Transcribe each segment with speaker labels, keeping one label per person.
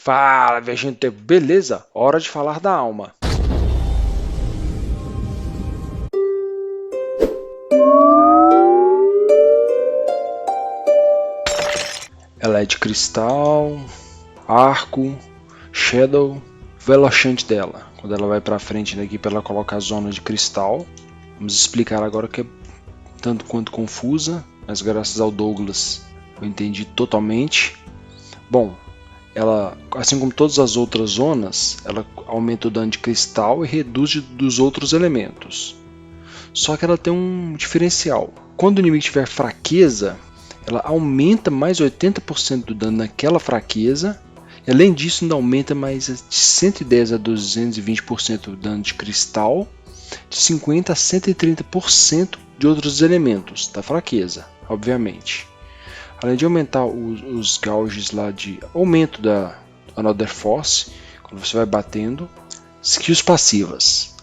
Speaker 1: Fala, viajante do tempo, beleza? Hora de falar da alma. Ela é de cristal, arco, shadow, velochante dela. Quando ela vai pra frente daqui, ela coloca a zona de cristal. Vamos explicar agora que é tanto quanto confusa, mas graças ao Douglas eu entendi totalmente. Bom, ela, assim como todas as outras zonas, ela aumenta o dano de cristal e reduz dos outros elementos. Só que ela tem um diferencial. Quando o inimigo tiver fraqueza, ela aumenta mais 80% do dano naquela fraqueza. E além disso, ainda aumenta mais de 110 a 220% do dano de cristal, de 50 a 130% de outros elementos da fraqueza, obviamente. Além de aumentar os gauges lá de aumento da Another Force, quando você vai batendo. Skills passivas.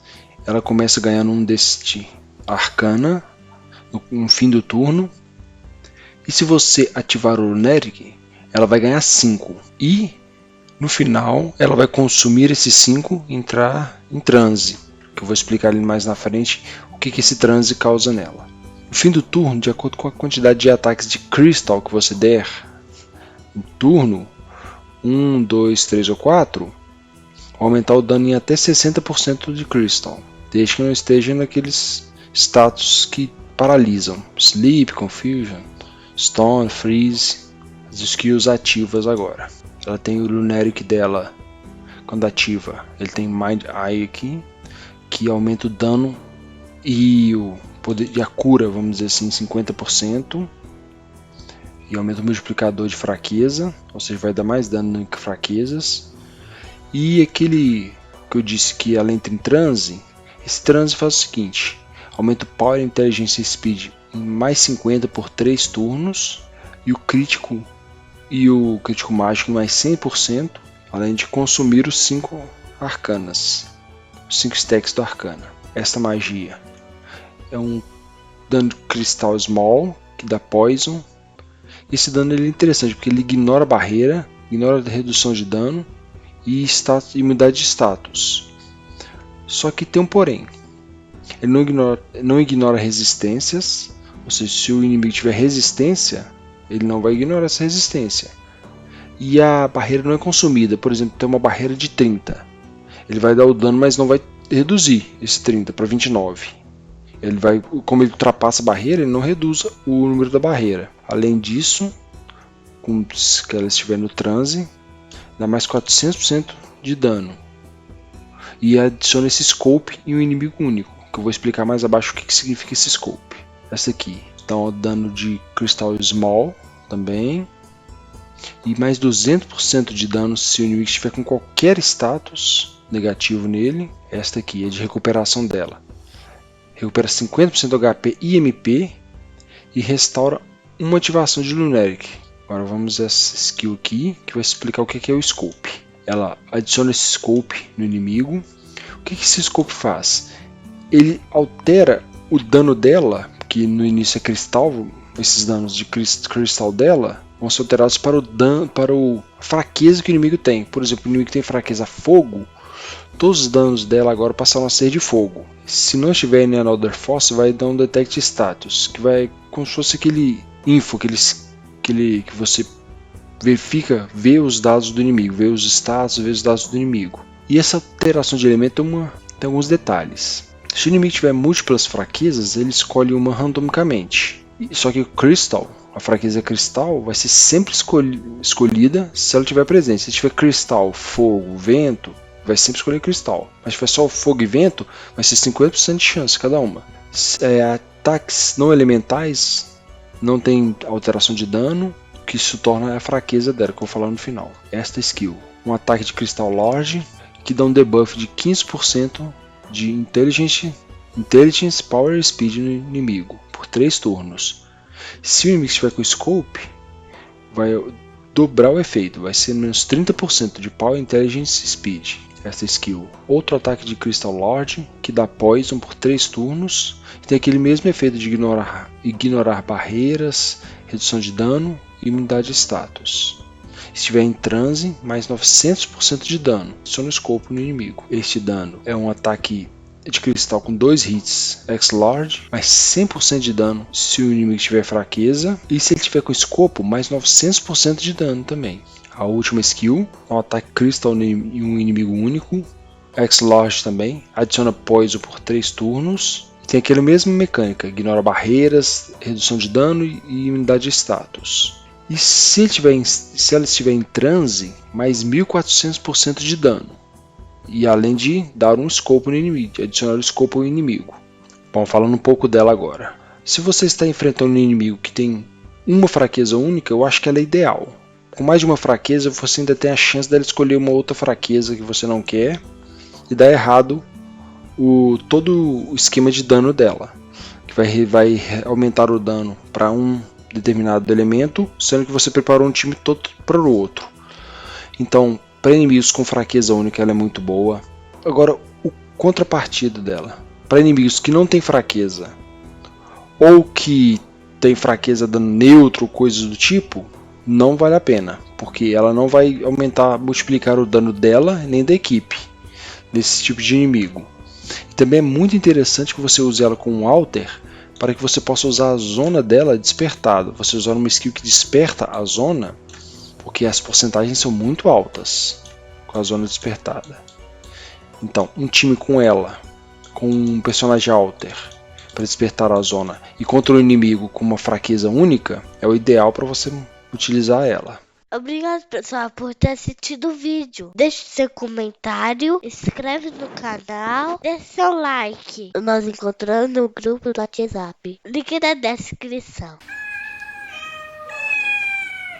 Speaker 1: Ela começa ganhando um deste Arcana no fim do turno. E se você ativar o Lunatic, ela vai ganhar 5. E no final ela vai consumir esses 5 e entrar em transe. Que eu vou explicar ali mais na frente o que esse transe causa nela. No fim do turno, de acordo com a quantidade de ataques de Crystal que você der no turno, 1, 2, 3 ou 4, vai aumentar o dano em até 60% de Crystal, desde que não esteja naqueles status que paralisam. Sleep, Confusion, Stone, Freeze, as skills ativas agora. Ela tem o Lunatic dela, quando ativa, ele tem Mind Eye aqui, que aumenta o dano e o poder de a cura, vamos dizer assim, 50%. E aumenta o multiplicador de fraqueza, ou seja, vai dar mais dano em fraquezas. E aquele que eu disse que ela entra em transe, esse transe faz o seguinte: aumenta o Power, Intelligence e Speed em mais 50 por 3 turnos, e o crítico mágico em mais 100%, além de consumir os 5 arcanas, os 5 stacks do arcana. Esta magia é um dano de cristal small, que dá poison. Esse dano ele é interessante porque ele ignora a barreira, ignora a redução de dano e imunidade de status. Só que tem um porém. Ele não ignora resistências, ou seja, se o inimigo tiver resistência, ele não vai ignorar essa resistência. E a barreira não é consumida, por exemplo, tem uma barreira de 30. Ele vai dar o dano, mas não vai reduzir esse 30 para 29. Ele vai, como ele ultrapassa a barreira, ele não reduz o número da barreira. Além disso, que ela estiver no transe, dá mais 400% de dano. E adiciona esse scope em um inimigo único, que eu vou explicar mais abaixo o que significa esse scope. Essa aqui, então dano de Crystal Small também. E mais 200% de dano se o inimigo estiver com qualquer status negativo nele. Esta aqui é de recuperação dela. Recupera 50% do HP e MP e restaura uma ativação de Lunatic. Agora vamos a essa skill aqui, que vai explicar o que é o Scope. Ela adiciona esse Scope no inimigo. O que esse Scope faz? Ele altera o dano dela, que no início é cristal, esses danos de cristal dela vão ser alterados para o dano, para a fraqueza que o inimigo tem. Por exemplo, o inimigo tem fraqueza a fogo, todos os danos dela agora passaram a ser de fogo. Se não estiver em Another Force, vai dar um Detect Status, que vai como se fosse aquele info que você verifica, vê os dados do inimigo, vê os status, vê os dados do inimigo. E essa alteração de elemento tem alguns detalhes. Se o inimigo tiver múltiplas fraquezas, ele escolhe uma randomicamente. Só que o Crystal, a fraqueza cristal, vai ser sempre escolhida se ela tiver presente. Se tiver cristal, fogo, vento, vai sempre escolher cristal. Mas se tiver só fogo e vento, vai ser 50% de chance cada uma. Ataques não elementais não tem alteração de dano, que isso torna a fraqueza dela, que eu vou falar no final. Esta skill, um ataque de cristal large, que dá um debuff de 15% de Intelligence, Power e Speed no inimigo, por 3 turnos. Se o inimigo estiver com Scope, vai dobrar o efeito, vai ser menos 30% de Power, Intelligence e Speed. Essa skill. Outro ataque de Crystal Lord, que dá Poison por 3 turnos, tem aquele mesmo efeito de ignorar barreiras, redução de dano e imunidade de status. Se estiver em transe, mais 900% de dano. Adiciona o escopo no inimigo. Este dano é um ataque de cristal com 2 hits X-Lord, mais 100% de dano se o inimigo tiver fraqueza. E se ele tiver com escopo, mais 900% de dano também. A última skill é um ataque cristal em um inimigo único. X-Lord também. Adiciona Poison por 3 turnos. Tem aquela mesma mecânica, ignora barreiras, redução de dano e imunidade de status. E se ela estiver em transe, mais 1400% de dano. E além de dar um escopo no inimigo, de adicionar o escopo ao inimigo. Bom, falando um pouco dela agora. Se você está enfrentando um inimigo que tem uma fraqueza única, eu acho que ela é ideal. Com mais de uma fraqueza, você ainda tem a chance dela escolher uma outra fraqueza que você não quer e dar errado todo o esquema de dano dela, que vai aumentar o dano para um determinado elemento, sendo que você preparou um time todo para o outro. Então, para inimigos com fraqueza única, ela é muito boa. Agora, o contrapartido dela, para inimigos que não tem fraqueza ou que tem fraqueza dano neutro, coisas do tipo, não vale a pena, porque ela não vai multiplicar o dano dela nem da equipe desse tipo de inimigo. E também é muito interessante que você use ela com um alter para que você possa usar a zona dela despertada. Você usar uma skill que desperta a zona, porque as porcentagens são muito altas com a zona despertada. Então, um time com ela, com um personagem alter para despertar a zona e contra o inimigo com uma fraqueza única, é o ideal para você utilizar ela.
Speaker 2: Obrigado, pessoal, por ter assistido o vídeo. Deixe seu comentário, inscreve no canal, deixe seu like. Nós encontramos no grupo do WhatsApp. Link na descrição.